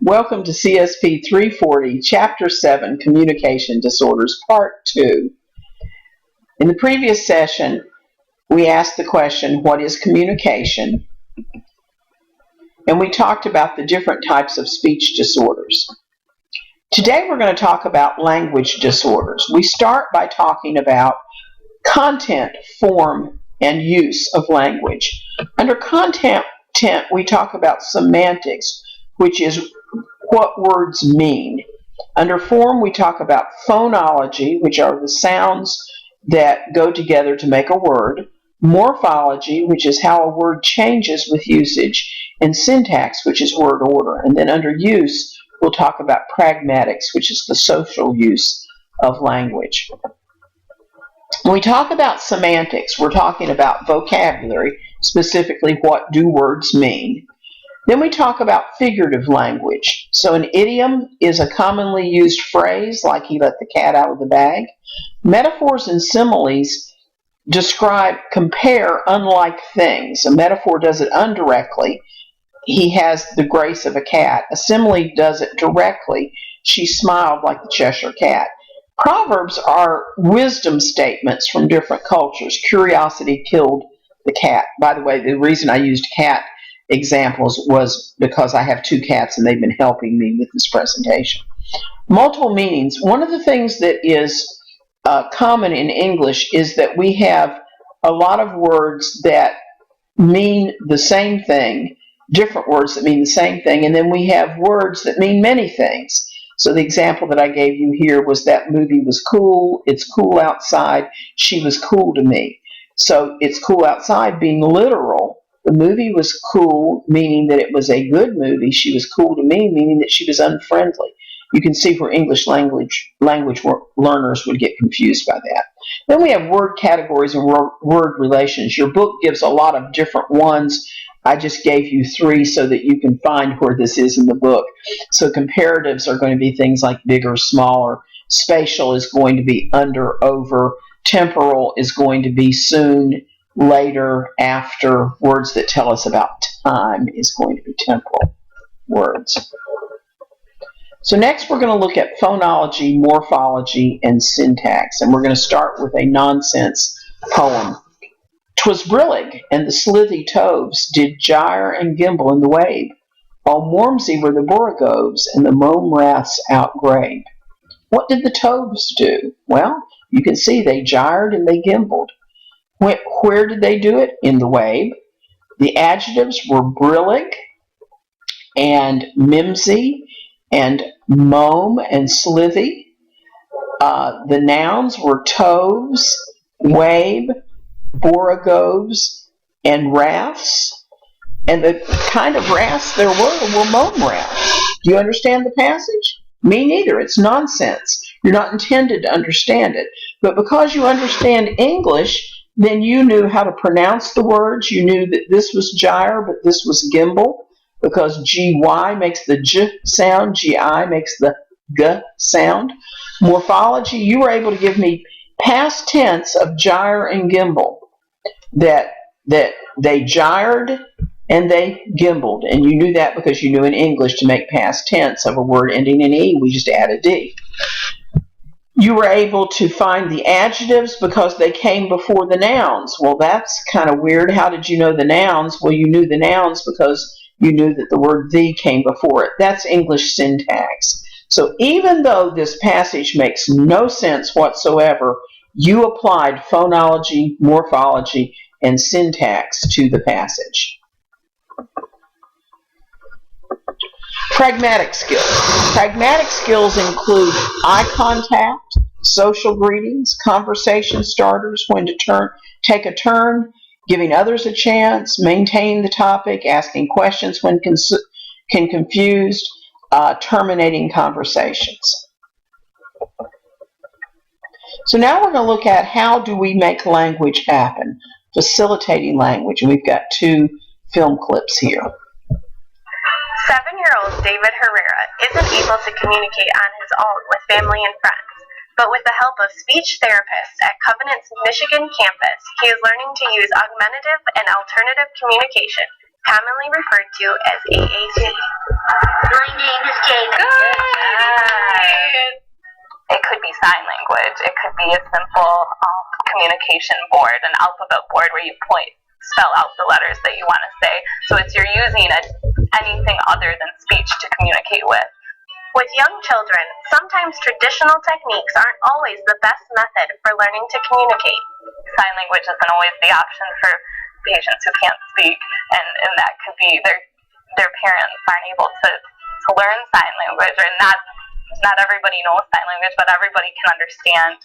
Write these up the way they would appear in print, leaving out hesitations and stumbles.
Welcome to CSP 340, Chapter 7, Communication Disorders, Part 2. In the previous session, we asked the question, what is communication? And we talked about the different types of speech disorders. Today we're going to talk about language disorders. We start by talking about content, form, and use of language. Under content, we talk about semantics, which is what words mean. Under form, we talk about phonology, which are the sounds that go together to make a word, morphology, which is how a word changes with usage, and syntax, which is word order. And then under use, we'll talk about pragmatics, which is the social use of language. When we talk about semantics, we're talking about vocabulary, specifically what do words mean. Then we talk about figurative language. So an idiom is a commonly used phrase, like he let the cat out of the bag. Metaphors and similes compare unlike things. A metaphor does it indirectly. He has the grace of a cat. A simile does it directly. She smiled like the Cheshire Cat. Proverbs are wisdom statements from different cultures. Curiosity killed the cat. By the way, the reason I used cat examples was because I have two cats and they've been helping me with this presentation. Multiple meanings. One of the things that is common in English is that we have a lot of words that mean the same thing, different words that mean the same thing, and then we have words that mean many things. So the example that I gave you here was that movie was cool, it's cool outside, she was cool to me. So it's cool outside being literal. The movie was cool, meaning that it was a good movie. She was cool to me, meaning that she was unfriendly. You can see where English language learners would get confused by that. Then we have word categories and word relations. Your book gives a lot of different ones. I just gave you 3 so that you can find where this is in the book. So comparatives are going to be things like bigger, smaller. Spatial is going to be under, over. Temporal is going to be soon, later, after. Words that tell us about time is going to be temporal words. So next we're going to look at phonology, morphology, and syntax. And we're going to start with a nonsense poem. 'Twas brillig, and the slithy toves did gyre and gimble in the wabe. All warmsy were the borogoves, and the mome raths outgrabe. What did the toves do? Well, you can see they gyred and they gimbled. Where did they do it? In the wabe. The adjectives were brillig and mimsy and mome and slithy. The nouns were toves, wabe, borogoves, and raths. And the kind of raths there were mome raths. Do you understand the passage? Me neither. It's nonsense. You're not intended to understand it. But because you understand English, then you knew how to pronounce the words. You knew that this was gyre, but this was gimble, because GY makes the J sound, GI makes the G sound. Morphology, you were able to give me past tense of gyre and gimble, that they gyred and they gimbled. And you knew that because you knew in English to make past tense of a word ending in E, we just add a D. You were able to find the adjectives because they came before the nouns. Well, that's kind of weird. How did you know the nouns? Well, you knew the nouns because you knew that the word the came before it. That's English syntax. So even though this passage makes no sense whatsoever, you applied phonology, morphology, and syntax to the passage. Pragmatic skills. Pragmatic skills include eye contact, social greetings, conversation starters, when to take a turn, giving others a chance, maintain the topic, asking questions when confused, terminating conversations. So now we're going to look at how do we make language happen, facilitating language. And we've got 2 film clips here. 7-year-old David Herrera isn't able to communicate on his own with family and friends, but with the help of speech therapists at Covenant's Michigan campus, he is learning to use augmentative and alternative communication, commonly referred to as AAC. My name is sign language. It could be a simple communication board, an alphabet board where you spell out the letters that you want to say. So you're using anything other than speech to communicate with. With young children, sometimes traditional techniques aren't always the best method for learning to communicate. Sign language isn't always the option for patients who can't speak, and that could be their parents aren't able to learn sign language, or not everybody knows sign language, but everybody can understand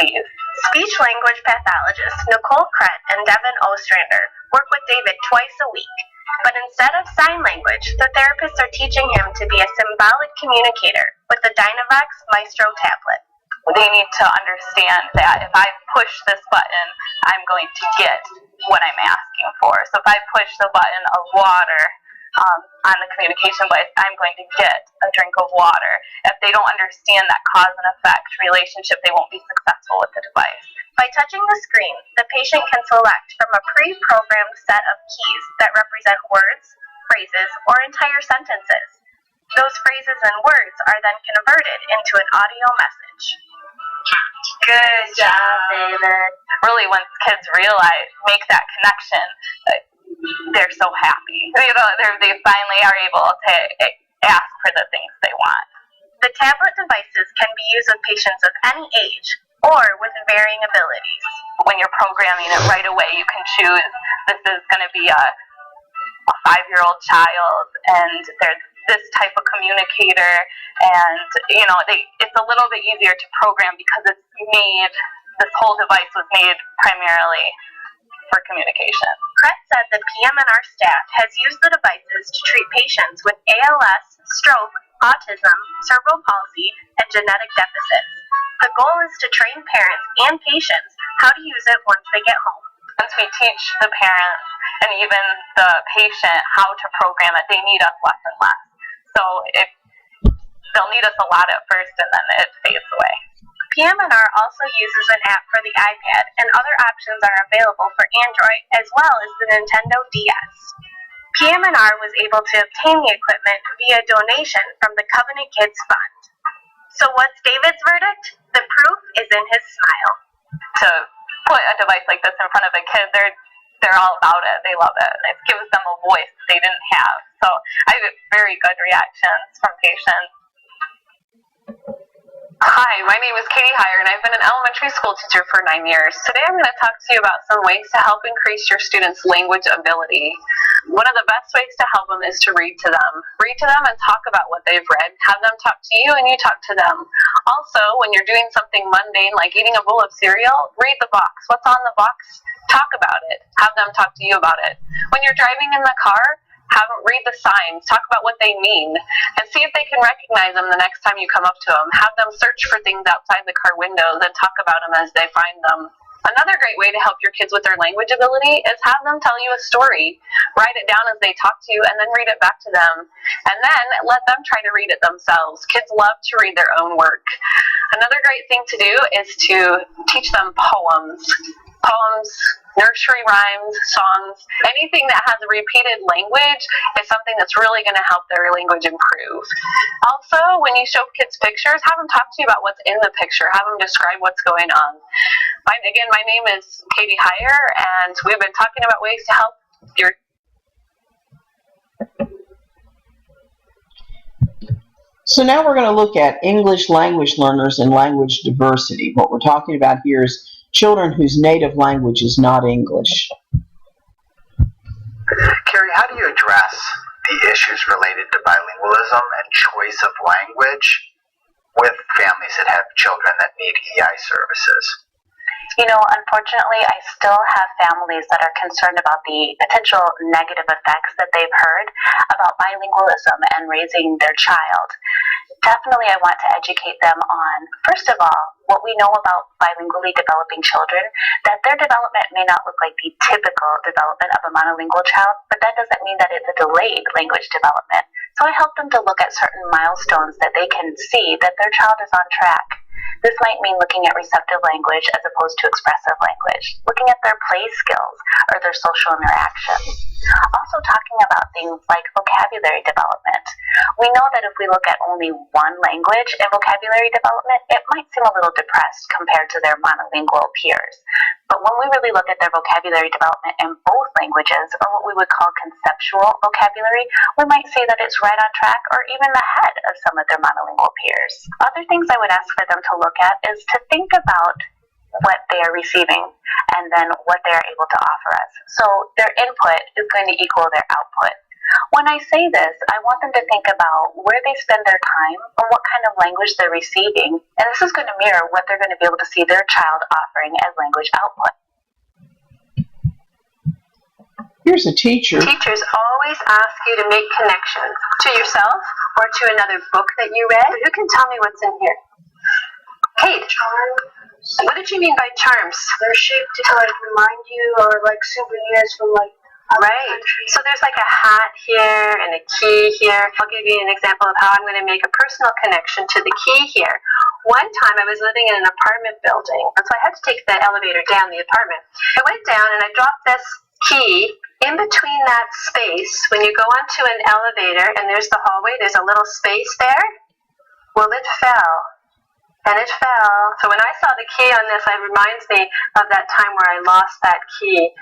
these. Speech language pathologists Nicole Krett and Devin Ostrander work with David twice a week, but instead of sign language, the therapists are teaching him to be a symbolic communicator with the Dynavox Maestro tablet. They need to understand that if I push this button, I'm going to get what I'm asking for. So if I push the button of water on the communication device, I'm going to get a drink of water. If they don't understand that cause and effect relationship, they won't be successful with the device. By touching the screen, the patient can select from a pre-programmed set of keys that represent words, phrases, or entire sentences. Those phrases and words are then converted into an audio message. Good job, David. Really, once kids make that connection, they're so happy. They finally are able to ask for the things they want. The tablet devices can be used with patients of any age or with varying abilities. When you're programming it right away, you can choose this is going to be a 5-year-old child, and they're this type of communicator, and it's a little bit easier to program because this whole device was made primarily for communication. Krett said the PM&R staff has used the devices to treat patients with ALS, stroke, autism, cerebral palsy, and genetic deficits. The goal is to train parents and patients how to use it once they get home. Once we teach the parents and even the patient how to program it, they need us less and less. So they'll need us a lot at first, and then it fades away. PM&R also uses an app for the iPad, and other options are available for Android, as well as the Nintendo DS. PM&R was able to obtain the equipment via donation from the Covenant Kids Fund. So what's David's verdict? The proof is in his smile. To put a device like this in front of a kid, they're all about it. They love it. It gives them a voice they didn't have. So I get very good reactions from patients. Hi, my name is Katie Heyer, and I've been an elementary school teacher for 9 years. Today I'm going to talk to you about some ways to help increase your students' language ability. One of the best ways to help them is to read to them. Read to them and talk about what they've read. Have them talk to you and you talk to them. Also, when you're doing something mundane like eating a bowl of cereal, read the box. What's on the box? Talk about it. Have them talk to you about it. When you're driving in the car, have them read the signs, talk about what they mean, and see if they can recognize them the next time you come up to them. Have them search for things outside the car windows and talk about them as they find them. Another great way to help your kids with their language ability is have them tell you a story. Write it down as they talk to you and then read it back to them. And then let them try to read it themselves. Kids love to read their own work. Another great thing to do is to teach them poems. Poems, nursery rhymes, songs, anything that has a repeated language is something that's really going to help their language improve. Also, when you show kids pictures, have them talk to you about what's in the picture. Have them describe what's going on. Again, my name is Katie Heyer, and we've been talking about ways to help your... So now we're going to look at English language learners and language diversity. What we're talking about here is children whose native language is not English. Carrie, how do you address the issues related to bilingualism and choice of language with families that have children that need EI services? Unfortunately, I still have families that are concerned about the potential negative effects that they've heard about bilingualism and raising their child. Definitely, I want to educate them on, first of all, what we know about bilingually developing children, that their development may not look like the typical development of a monolingual child, but that doesn't mean that it's a delayed language development. So I help them to look at certain milestones that they can see that their child is on track. This might mean looking at receptive language as opposed to expressive language, looking at their play skills or their social interactions. Also talking about things like vocabulary development. We know that if we look at only one language in vocabulary development, it might seem a little depressed compared to their monolingual peers. But when we really look at their vocabulary development in both languages, or what we would call conceptual vocabulary, we might see that it's right on track or even ahead of some of their monolingual peers. Other things I would ask for them to look at is to think about what they are receiving and then what they are able to offer us. So their input is going to equal their output. When I say this, I want them to think about where they spend their time and what kind of language they're receiving, and this is going to mirror what they're going to be able to see their child offering as language output. Here's a teacher. Teachers always ask you to make connections to yourself or to another book that you read. Who can tell me what's in here? Kate, what did you mean by charms? They're shaped to like remind you, or like souvenirs from like right. So there's like a hat here and a key here. I'll give you an example of how I'm going to make a personal connection to the key here. One time I was living in an apartment building, and so I had to take the elevator down the apartment. I went down and I dropped this key in between that space. When you go onto an elevator and there's the hallway, there's a little space there. Well, it fell. And it fell. So when I saw the key on this, it reminds me of that time where I lost that key.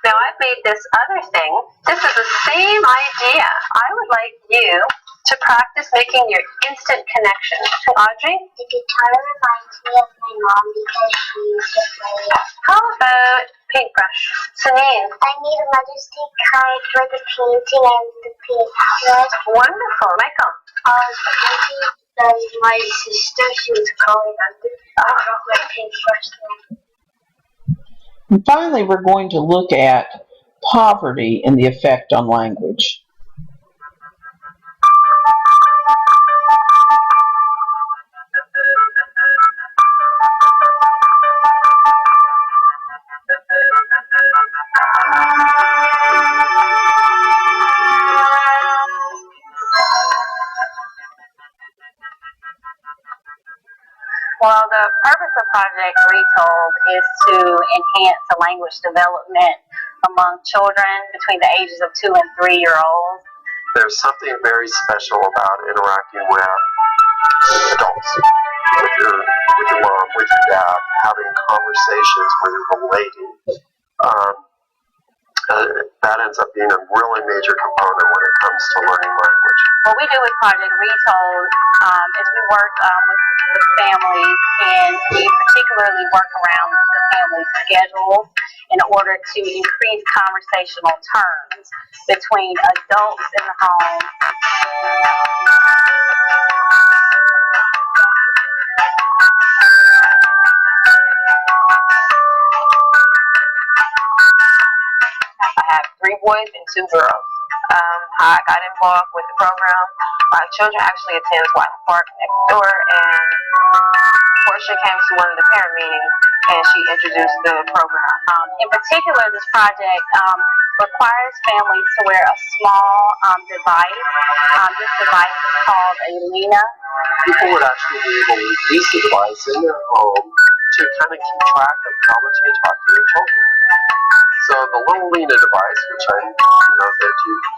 Now I've made this other thing. This is the same idea. I would like you to practice making your instant connection. Audrey? The guitar reminds me of my mom because she used to play it. How about paintbrush? Sanine? I need a Mother's Day card for the painting and the paintbrush. Wonderful. Michael? Painting my sister, she was calling under. I dropped my paintbrush there. And finally, we're going to look at poverty and the effect on language. Well, the purpose of Project Retold is to enhance the language development among children between the ages of 2 and 3 year olds. There's something very special about interacting with adults, with your mom, with your dad, having conversations where you're relating. That ends up being a really major component when it comes to learning language. What we do with Project Retold is we work with families, and we particularly work around the family schedules in order to increase conversational terms between adults in the home. I have 3 boys and 2 girls. How I got involved with the program, my children actually attend White Park next door, and Portia came to one of the parent meetings and she introduced the program. In particular, this project requires families to wear a small device. This device is called a Lena. People would actually be able to use the device in their home to kind of keep track of how much they talk to their children. So the little Lena device, which I know that you've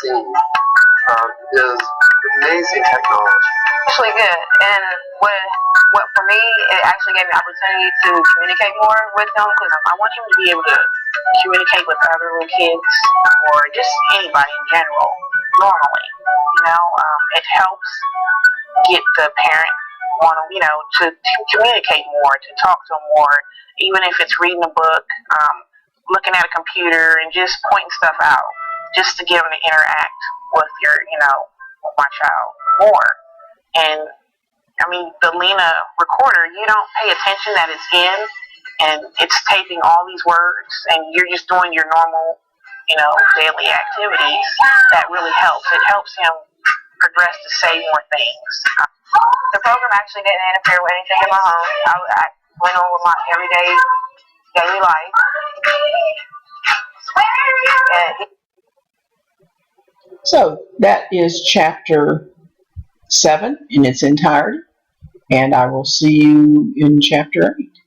seen, is amazing technology. Actually good, and what for me, it actually gave me opportunity to communicate more with them, because I want them to be able to communicate with other little kids or just anybody in general normally. It helps get the parent to communicate more, to talk to them more, even if it's reading a book, looking at a computer, and just pointing stuff out, just to get them to interact with with my child more. And I mean, the Lena recorder, you don't pay attention that it's in, and it's taping all these words, and you're just doing your normal, daily activities. That really helps. It helps him progress to say more things. The program actually didn't interfere with anything in my home. I went on with my everyday daily life. So that is chapter 7 in its entirety, and I will see you in chapter 8.